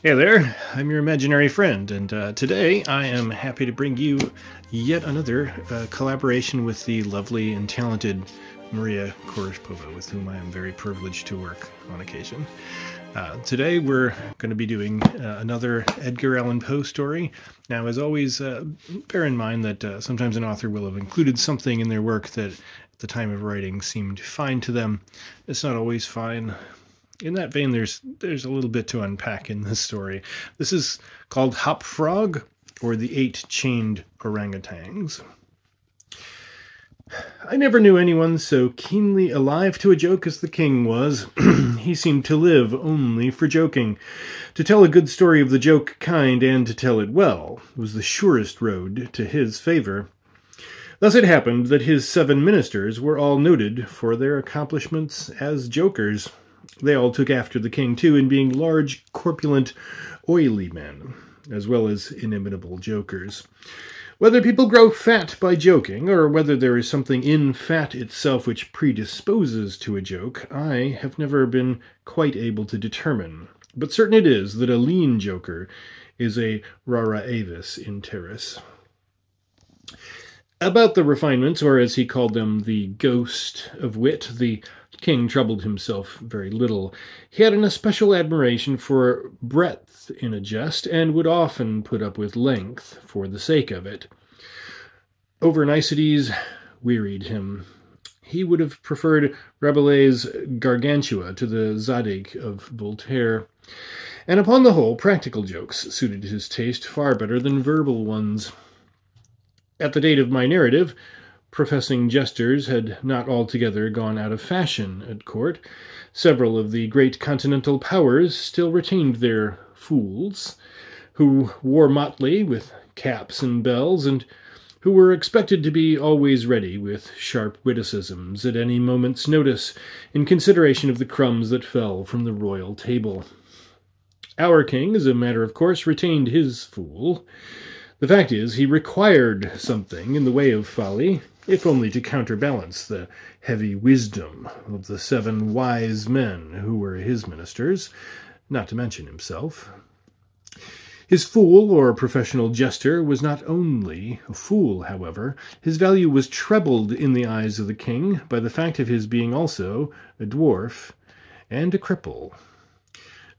Hey there, I'm your imaginary friend, and today I am happy to bring you yet another collaboration with the lovely and talented Maria Kuroshchepova, with whom I am very privileged to work on occasion. Today we're going to be doing another Edgar Allan Poe story. Now, as always, bear in mind that sometimes an author will have included something in their work that at the time of writing seemed fine to them. It's not always fine. In that vein, there's a little bit to unpack in this story. This is called Hop Frog, or the 8 Chained Orangutans. I never knew anyone so keenly alive to a joke as the king was. He seemed to live only for joking. To tell a good story of the joke kind and to tell it well was the surest road to his favour. Thus it happened that his 7 ministers were all noted for their accomplishments as jokers. They all took after the king, too, in being large, corpulent, oily men, as well as inimitable jokers. Whether people grow fat by joking, or whether there is something in fat itself which predisposes to a joke, I have never been quite able to determine. But certain it is that a lean joker is a rara avis in terris. About the refinements, or as he called them, the ghost of wit, the king troubled himself very little. He had an especial admiration for breadth in a jest, and would often put up with length for the sake of it. Over-niceties wearied him. He would have preferred Rabelais' Gargantua to the Zadig of Voltaire, and upon the whole, practical jokes suited his taste far better than verbal ones. At the date of my narrative, professing jesters had not altogether gone out of fashion at court. Several of the great continental powers still retained their fools, who wore motley with caps and bells, and who were expected to be always ready with sharp witticisms at any moment's notice, in consideration of the crumbs that fell from the royal table. Our king, as a matter of course, retained his fool. The fact is, he required something in the way of folly, if only to counterbalance the heavy wisdom of the 7 wise men who were his ministers, not to mention himself. His fool, or professional jester, was not only a fool, however. His value was trebled in the eyes of the king by the fact of his being also a dwarf and a cripple.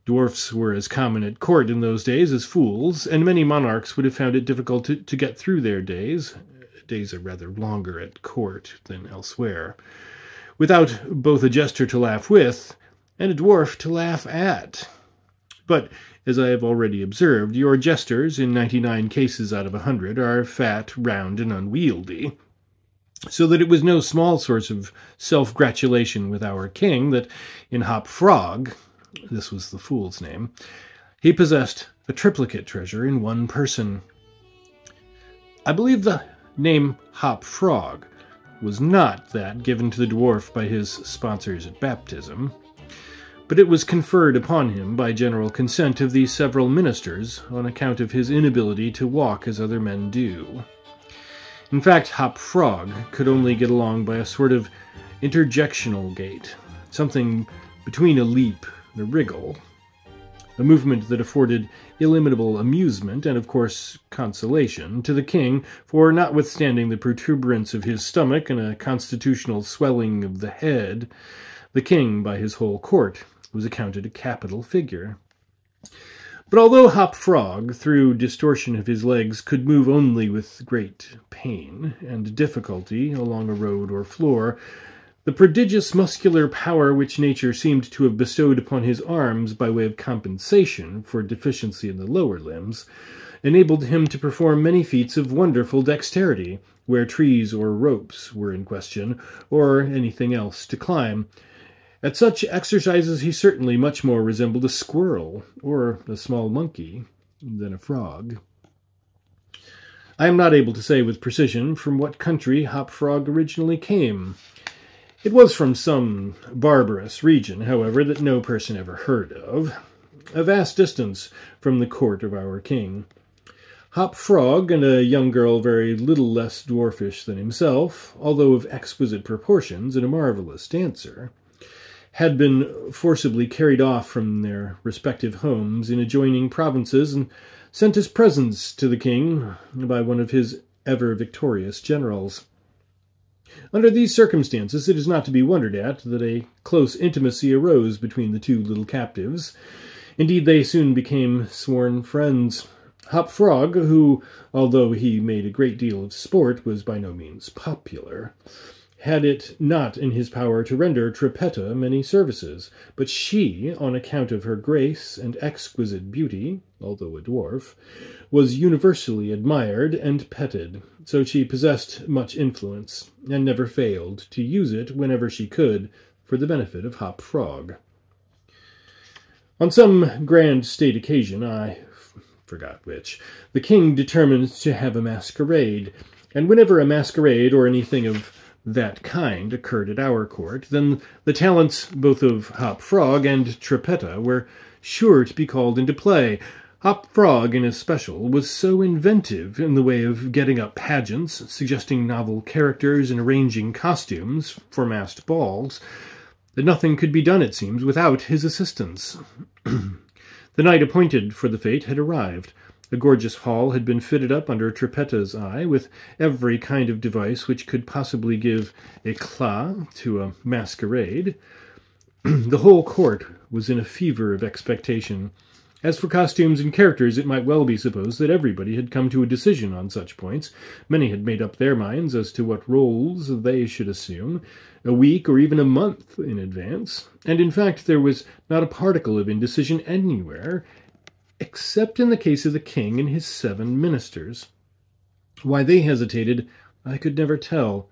Dwarfs were as common at court in those days as fools, and many monarchs would have found it difficult to get through their days. Days are rather longer at court than elsewhere, without both a jester to laugh with and a dwarf to laugh at. But, as I have already observed, your jesters, in 99 cases out of 100, are fat, round, and unwieldy, so that it was no small source of self-gratulation with our king that in Hop Frog, this was the fool's name, he possessed a triplicate treasure in one person. I believe the name Hop Frog was not that given to the dwarf by his sponsors at baptism, but it was conferred upon him by general consent of the several ministers on account of his inability to walk as other men do. In fact, Hop Frog could only get along by a sort of interjectional gait, something between a leap and a wriggle, a movement that afforded illimitable amusement and, of course, consolation to the king, for notwithstanding the protuberance of his stomach and a constitutional swelling of the head, the king, by his whole court, was accounted a capital figure. But although Hop Frog, through distortion of his legs, could move only with great pain and difficulty along a road or floor, the prodigious muscular power which nature seemed to have bestowed upon his arms by way of compensation for deficiency in the lower limbs enabled him to perform many feats of wonderful dexterity, where trees or ropes were in question, or anything else to climb. At such exercises he certainly much more resembled a squirrel or a small monkey than a frog. I am not able to say with precision from what country Hop Frog originally came. It was from some barbarous region, however, that no person ever heard of, a vast distance from the court of our king. Hop Frog and a young girl very little less dwarfish than himself, although of exquisite proportions and a marvelous dancer, had been forcibly carried off from their respective homes in adjoining provinces and sent as presents to the king by one of his ever-victorious generals. Under these circumstances, it is not to be wondered at that a close intimacy arose between the two little captives. Indeed, they soon became sworn friends. Hop Frog, who, although he made a great deal of sport, was by no means popular, had it not in his power to render Trippetta many services, but she, on account of her grace and exquisite beauty, although a dwarf, was universally admired and petted, so she possessed much influence, and never failed to use it whenever she could for the benefit of Hop Frog. On some grand state occasion, I forgot which, the king determined to have a masquerade, and whenever a masquerade or anything of that kind occurred at our court, then the talents both of Hop Frog and Trippetta were sure to be called into play. Hop Frog, in especial, was so inventive in the way of getting up pageants, suggesting novel characters, and arranging costumes for masked balls, that nothing could be done, it seems, without his assistance. The night appointed for the fete had arrived. A gorgeous hall had been fitted up under Trippetta's eye, with every kind of device which could possibly give éclat to a masquerade. The whole court was in a fever of expectation. As for costumes and characters, it might well be supposed that everybody had come to a decision on such points. Many had made up their minds as to what roles they should assume, a week or even a month in advance, and in fact there was not a particle of indecision anywhere, except in the case of the king and his 7 ministers. Why they hesitated, I could never tell,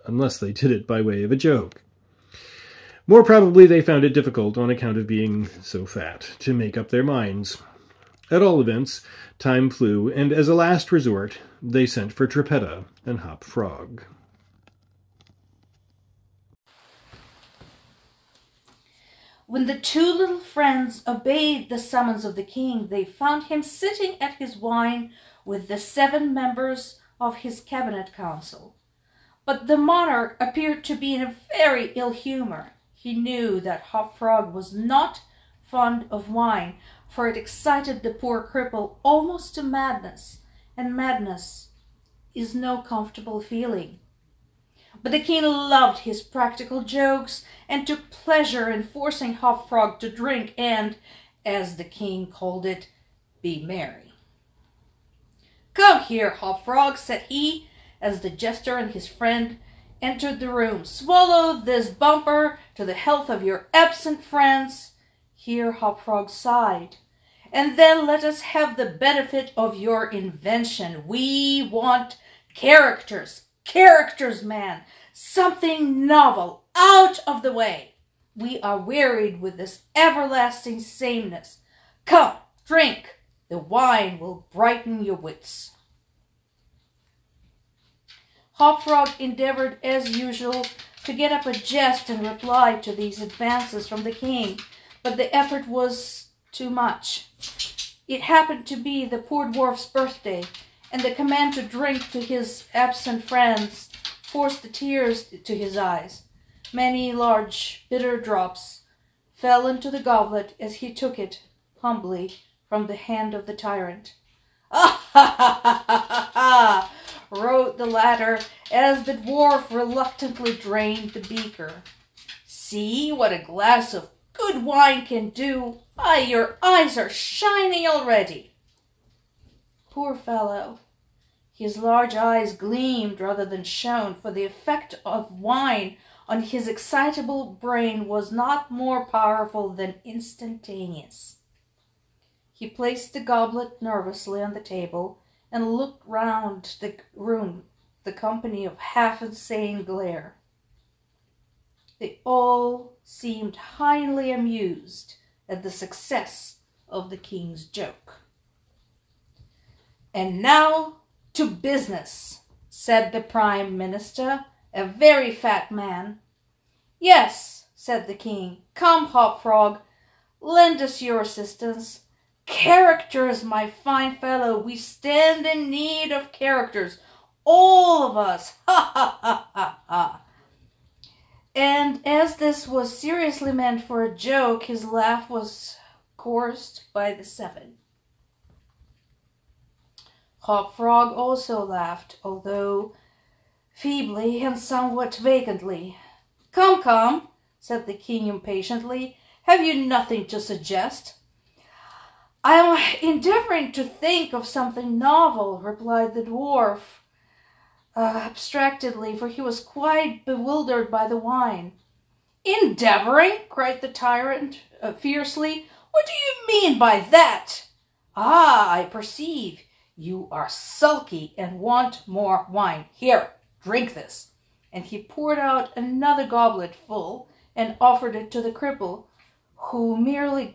unless they did it by way of a joke. More probably they found it difficult, on account of being so fat, to make up their minds. At all events, time flew, and as a last resort, they sent for Trippetta and Hop Frog. When the 2 little friends obeyed the summons of the king, they found him sitting at his wine with the 7 members of his cabinet council. But the monarch appeared to be in a very ill humor. He knew that Hop Frog was not fond of wine, for it excited the poor cripple almost to madness, and madness is no comfortable feeling. But the king loved his practical jokes and took pleasure in forcing Hop Frog to drink and, as the king called it, be merry. "Come here, Hop Frog," said he, as the jester and his friend entered the room. "Swallow this bumper to the health of your absent friends." Here Hop Frog sighed. "And then let us have the benefit of your invention. We want characters. Characters, man. Something novel, out of the way. We are wearied with this everlasting sameness. Come, drink. The wine will brighten your wits." Hop Frog endeavored, as usual, to get up a jest and reply to these advances from the king, but the effort was too much. It happened to be the poor dwarf's birthday, and the command to drink to his absent friends forced the tears to his eyes. Many large, bitter drops fell into the goblet as he took it humbly from the hand of the tyrant. "Ah, ha, ha, ha, ha, ha!" wrote the latter, as the dwarf reluctantly drained the beaker. "See what a glass of good wine can do. Why, your eyes are shining already." Poor fellow! His large eyes gleamed rather than shone, for the effect of wine on his excitable brain was not more powerful than instantaneous. He placed the goblet nervously on the table and looked round the room, the company of half-insane glare. They all seemed highly amused at the success of the king's joke. "And now to business," said the prime minister, a very fat man. "Yes," said the king. "Come, Hop Frog, lend us your assistance. Characters, my fine fellow, we stand in need of characters, all of us. Ha, ha, ha, ha, ha." And as this was seriously meant for a joke, his laugh was chorused by the 7. Hop Frog also laughed, although feebly and somewhat vacantly. "Come, come," said the king impatiently. "Have you nothing to suggest?" "I am endeavoring to think of something novel," replied the dwarf, abstractedly, for he was quite bewildered by the wine. "Endeavoring?" cried the tyrant fiercely. "What do you mean by that? Ah, I perceive. You are sulky and want more wine. Here, drink this." And he poured out another goblet full and offered it to the cripple, who merely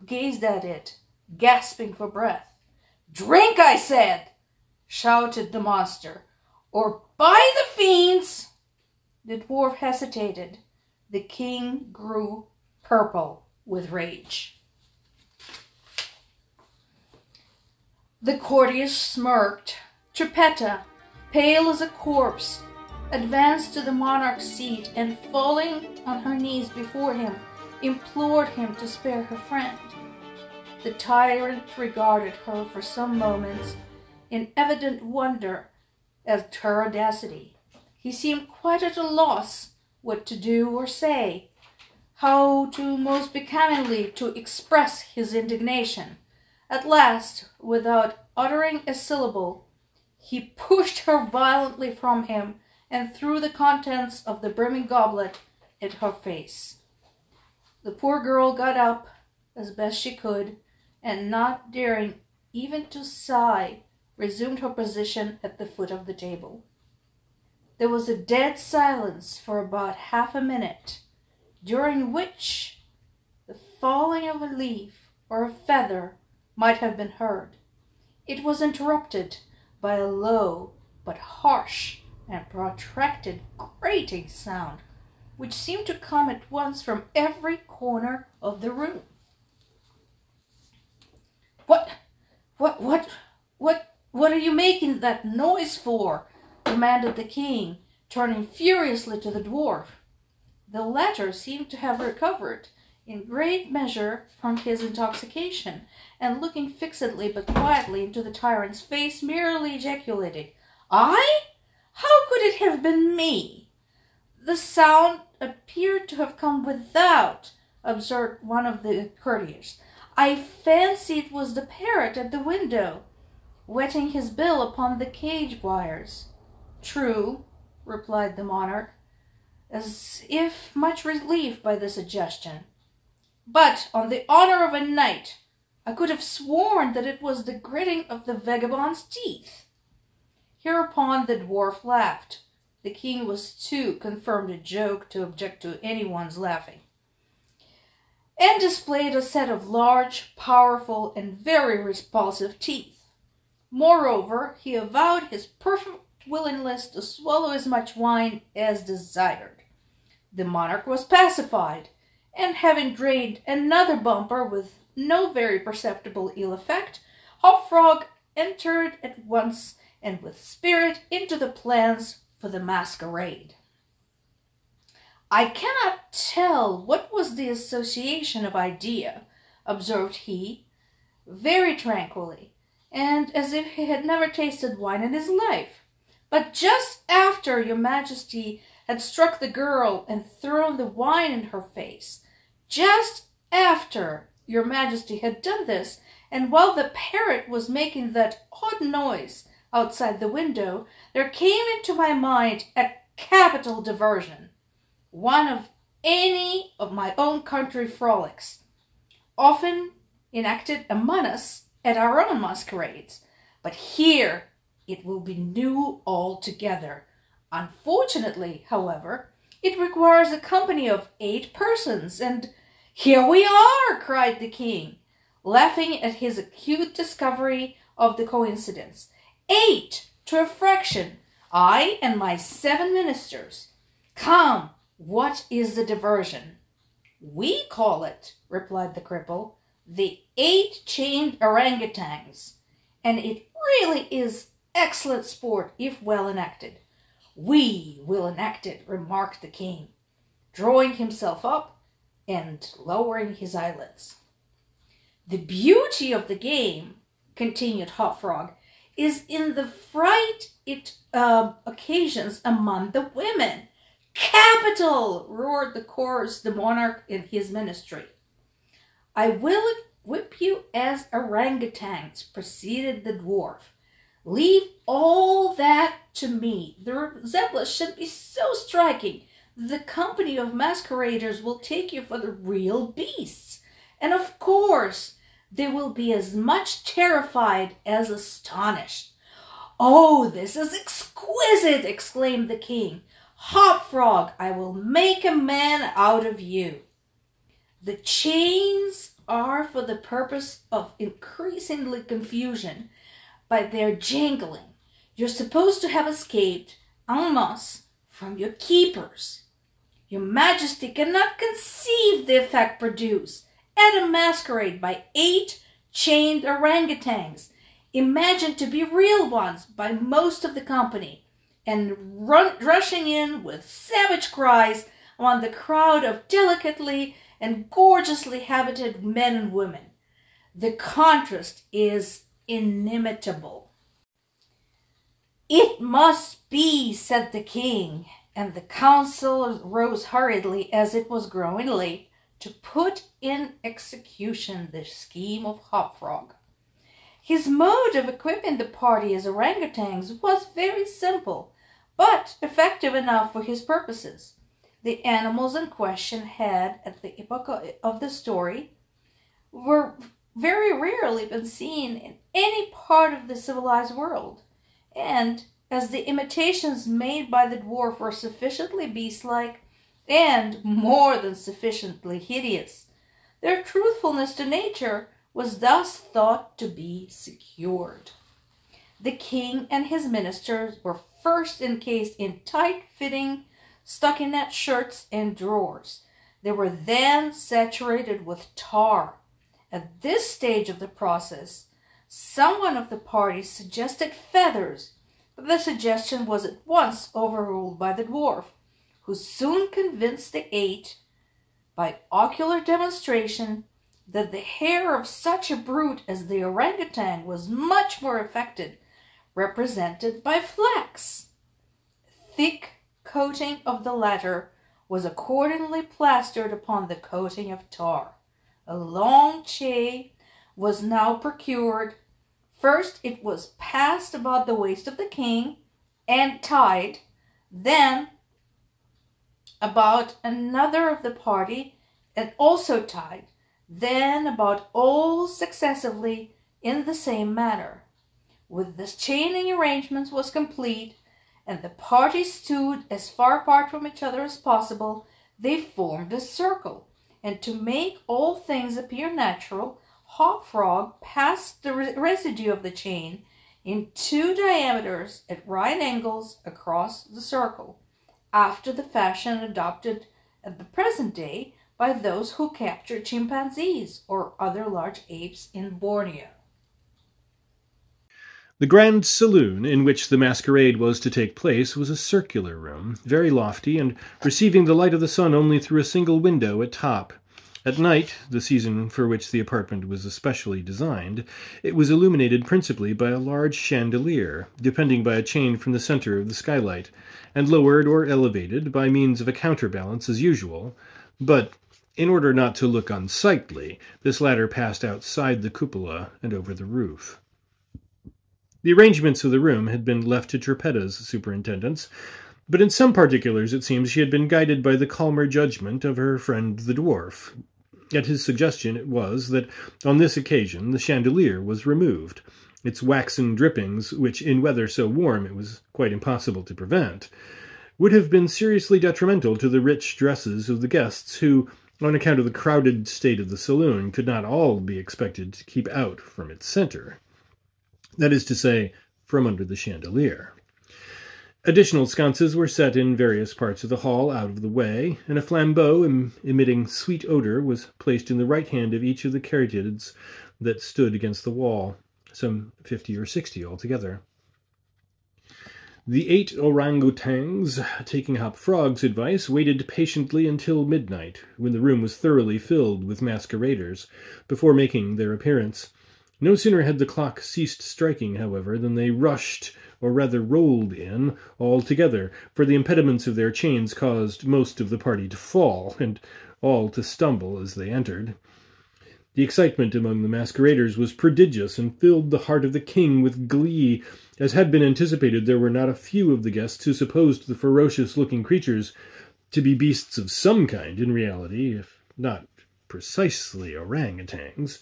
gazed at it, gasping for breath. "Drink, I said!" shouted the monster, "or by the fiends!" The dwarf hesitated. The king grew purple with rage. The courtiers smirked. Trippetta, pale as a corpse, advanced to the monarch's seat and, falling on her knees before him, implored him to spare her friend. The tyrant regarded her for some moments in evident wonder at her audacity. He seemed quite at a loss what to do or say, how to most becomingly to express his indignation. At last, without uttering a syllable, he pushed her violently from him and threw the contents of the brimming goblet at her face. The poor girl got up as best she could, and not daring even to sigh, resumed her position at the foot of the table. There was a dead silence for about half a minute, during which the falling of a leaf or a feather might have been heard. It was interrupted by a low but harsh and protracted grating sound, which seemed to come at once from every corner of the room. What are you making that noise for?" demanded the king, turning furiously to the dwarf. The latter seemed to have recovered in great measure from his intoxication, and looking fixedly but quietly into the tyrant's face, merely ejaculated, "I? How could it have been me?" "The sound appeared to have come without," observed one of the courtiers. "I fancy it was the parrot at the window, wetting his bill upon the cage wires." "True," replied the monarch, as if much relieved by the suggestion. "But on the honor of a knight, I could have sworn that it was the gritting of the vagabond's teeth." Hereupon the dwarf laughed. The king was too confirmed a joke to object to anyone's laughing, and displayed a set of large, powerful, and very repulsive teeth. Moreover, he avowed his perfect willingness to swallow as much wine as desired. The monarch was pacified, and having drained another bumper with no very perceptible ill effect, Hop Frog entered at once and with spirit into the plans for the masquerade. "I cannot tell what was the association of idea," observed he, very tranquilly, and as if he had never tasted wine in his life. "But just after your majesty had struck the girl and thrown the wine in her face, just after your majesty had done this, and while the parrot was making that odd noise outside the window, there came into my mind a capital diversion, one of any of my own country frolics, often enacted among us at our own masquerades. But here it will be new altogether. Unfortunately, however, it requires a company of 8 persons, and—" "Here we are!" cried the king, laughing at his acute discovery of the coincidence. "8 to a fraction, I and my 7 ministers. Come, what is the diversion?" "We call it," replied the cripple, "the 8 chained orangutans, and it really is excellent sport if well enacted." "We will enact it," remarked the king. drawing himself up and lowering his eyelids. The beauty of the game, continued Hop Frog, is in the fright it occasions among the women. Capital! Roared the monarch in his ministry. I will whip you as orangutans, proceeded the dwarf. Leave all that to me. The resemblance should be so striking that the company of masqueraders will take you for the real beasts. And of course, they will be as much terrified as astonished. Oh, this is exquisite, exclaimed the king. Hop Frog, I will make a man out of you. The chains are for the purpose of increasing the confusion by their jangling. You're supposed to have escaped en masse from your keepers. Your Majesty cannot conceive the effect produced at a masquerade by 8 chained orangutans, imagined to be real ones by most of the company, and rushing in with savage cries on the crowd of delicately and gorgeously habited men and women. The contrast is inimitable. It must be, said the king, and the council rose hurriedly as it was growing late to put in execution the scheme of Hop Frog. His mode of equipping the party as orangutans was very simple, but effective enough for his purposes. The animals in question had, at the epoch of the story, were very rarely been seen in any part of the civilized world, and as the imitations made by the dwarf were sufficiently beast-like and more than sufficiently hideous, their truthfulness to nature was thus thought to be secured. The king and his ministers were first encased in tight-fitting stockinette shirts and drawers. They were then saturated with tar. At this stage of the process, someone of the party suggested feathers, but the suggestion was at once overruled by the dwarf, who soon convinced the 8, by ocular demonstration, that the hair of such a brute as the orangutan was much more affected, represented by flax. Thick coating of the latter was accordingly plastered upon the coating of tar. A long chain was now procured. First it was passed about the waist of the king and tied, then about another of the party and also tied, then about all successively in the same manner. With this chaining arrangements was complete, and the party stood as far apart from each other as possible, they formed a circle, and to make all things appear natural, Hop Frog passed the residue of the chain in 2 diameters at right angles across the circle, after the fashion adopted at the present day by those who capture chimpanzees or other large apes in Borneo. The grand saloon in which the masquerade was to take place was a circular room, very lofty, and receiving the light of the sun only through a single window at top. At night, the season for which the apartment was especially designed, it was illuminated principally by a large chandelier, depending by a chain from the center of the skylight, and lowered or elevated by means of a counterbalance as usual, but in order not to look unsightly, this latter passed outside the cupola and over the roof. The arrangements of the room had been left to Trippetta's superintendence, but in some particulars it seems she had been guided by the calmer judgment of her friend the dwarf. At his suggestion it was that on this occasion the chandelier was removed. Its waxen drippings, which in weather so warm it was quite impossible to prevent, would have been seriously detrimental to the rich dresses of the guests who, on account of the crowded state of the saloon, could not all be expected to keep out from its center. That is to say, from under the chandelier. Additional sconces were set in various parts of the hall out of the way, and a flambeau emitting sweet odor was placed in the right hand of each of the caryatids that stood against the wall, some 50 or 60 altogether. The 8 orangutans, taking Hop Frog's advice, waited patiently until midnight, when the room was thoroughly filled with masqueraders, before making their appearance. No sooner had the clock ceased striking, however, than they rushed, or rather rolled in, all together, for the impediments of their chains caused most of the party to fall, and all to stumble as they entered. The excitement among the masqueraders was prodigious, and filled the heart of the king with glee. As had been anticipated, there were not a few of the guests who supposed the ferocious-looking creatures to be beasts of some kind in reality, if not precisely orangutans.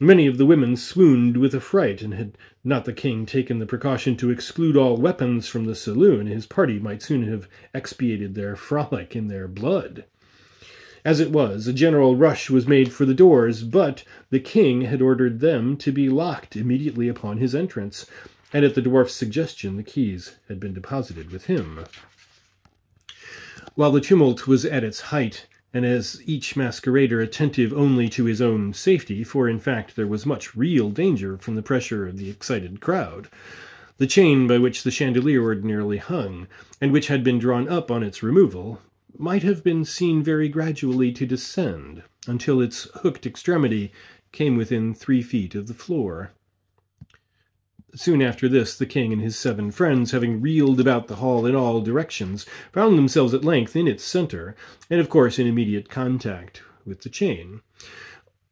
Many of the women swooned with affright, and had not the king taken the precaution to exclude all weapons from the saloon, his party might soon have expiated their frolic in their blood. As it was, a general rush was made for the doors, but the king had ordered them to be locked immediately upon his entrance, and at the dwarf's suggestion the keys had been deposited with him. While the tumult was at its height, and as each masquerader attentive only to his own safety, for in fact there was much real danger from the pressure of the excited crowd, the chain by which the chandelier ordinarily hung, and which had been drawn up on its removal, might have been seen very gradually to descend, until its hooked extremity came within 3 feet of the floor. Soon after this, the king and his 7 friends, having reeled about the hall in all directions, found themselves at length in its centre, and of course in immediate contact with the chain.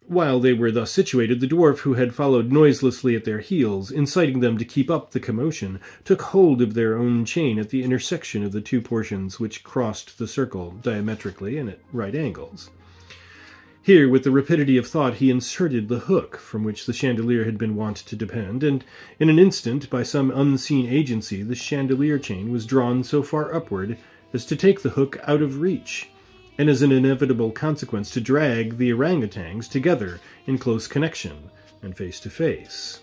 While they were thus situated, the dwarf, who had followed noiselessly at their heels, inciting them to keep up the commotion, took hold of their own chain at the intersection of the 2 portions which crossed the circle diametrically and at right angles. Here, with the rapidity of thought, he inserted the hook from which the chandelier had been wont to depend, and in an instant, by some unseen agency, the chandelier chain was drawn so far upward as to take the hook out of reach, and as an inevitable consequence to drag the orangutans together in close connection and face to face.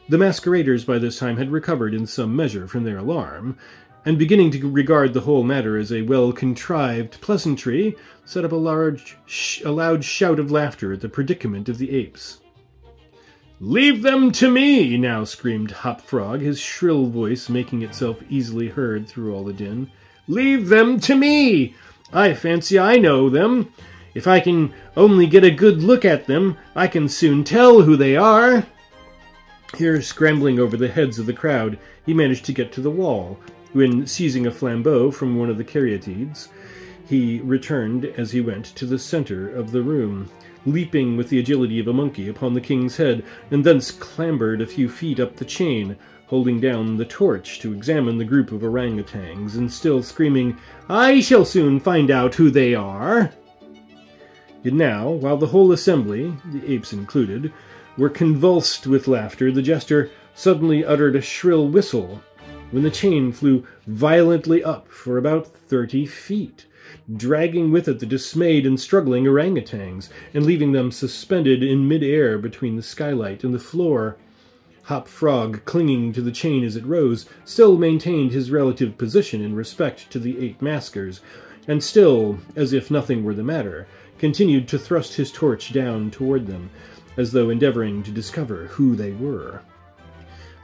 The masqueraders by this time had recovered in some measure from their alarm, and beginning to regard the whole matter as a well-contrived pleasantry, set up a loud shout of laughter at the predicament of the apes. "Leave them to me!" now screamed Hop Frog, his shrill voice making itself easily heard through all the din. "Leave them to me! I fancy I know them. If I can only get a good look at them, I can soon tell who they are." Here, scrambling over the heads of the crowd, he managed to get to the wall, when, seizing a flambeau from one of the caryatides, he returned as he went to the center of the room, leaping with the agility of a monkey upon the king's head, and thence clambered a few feet up the chain, holding down the torch to examine the group of orangutans, and still screaming, "I shall soon find out who they are!" And now, while the whole assembly, the apes included, were convulsed with laughter, the jester suddenly uttered a shrill whistle, when the chain flew violently up for about 30 feet, dragging with it the dismayed and struggling orangutans, and leaving them suspended in mid-air between the skylight and the floor. Hop Frog, clinging to the chain as it rose, still maintained his relative position in respect to the 8 maskers, and still, as if nothing were the matter, continued to thrust his torch down toward them, as though endeavoring to discover who they were.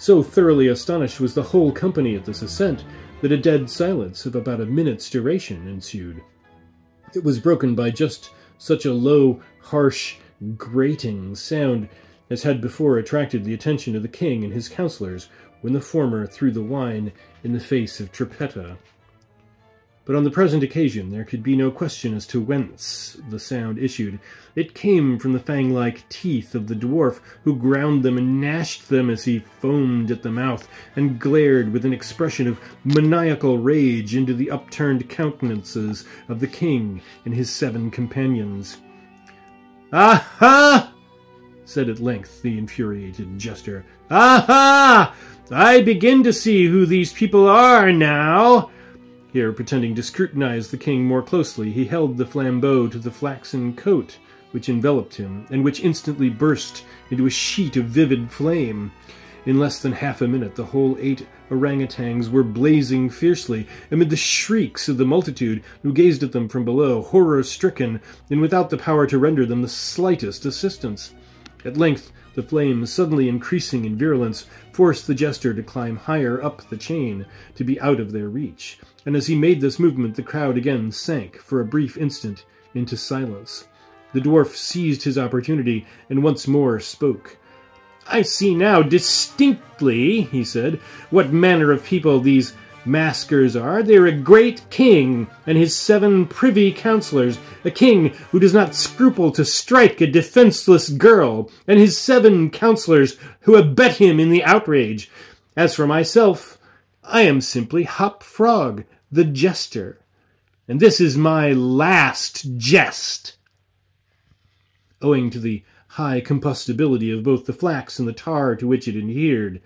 So thoroughly astonished was the whole company at this ascent that a dead silence of about a minute's duration ensued. It was broken by just such a low, harsh, grating sound as had before attracted the attention of the king and his counselors when the former threw the wine in the face of Trippetta. But on the present occasion there could be no question as to whence the sound issued. It came from the fang-like teeth of the dwarf, who ground them and gnashed them as he foamed at the mouth, and glared with an expression of maniacal rage into the upturned countenances of the king and his 7 companions. "Aha!" said at length the infuriated jester. "Aha! I begin to see who these people are now!" Here, pretending to scrutinize the king more closely, he held the flambeau to the flaxen coat which enveloped him, and which instantly burst into a sheet of vivid flame. In less than half a minute, the whole 8 orangutans were blazing fiercely, amid the shrieks of the multitude, who gazed at them from below, horror-stricken, and without the power to render them the slightest assistance. At length, the flames, suddenly increasing in virulence, forced the jester to climb higher up the chain to be out of their reach, and as he made this movement the crowd again sank, for a brief instant, into silence. The dwarf seized his opportunity and once more spoke. "I see now distinctly," he said, "what manner of people these maskers are. They are a great king and his 7 privy councillors, a king who does not scruple to strike a defenseless girl, and his 7 councillors who abet him in the outrage. As for myself, I am simply Hop Frog, the jester, and this is my last jest." Owing to the high combustibility of both the flax and the tar to which it adhered,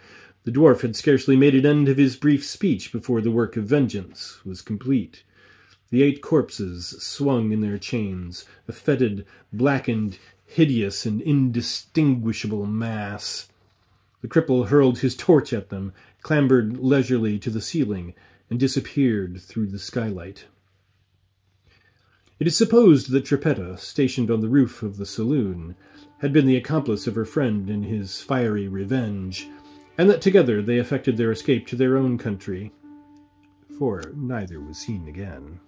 the dwarf had scarcely made an end of his brief speech before the work of vengeance was complete. The 8 corpses swung in their chains, a fetid, blackened, hideous, and indistinguishable mass. The cripple hurled his torch at them, clambered leisurely to the ceiling, and disappeared through the skylight. It is supposed that Trippetta, stationed on the roof of the saloon, had been the accomplice of her friend in his fiery revenge, and that together they effected their escape to their own country, for neither was seen again.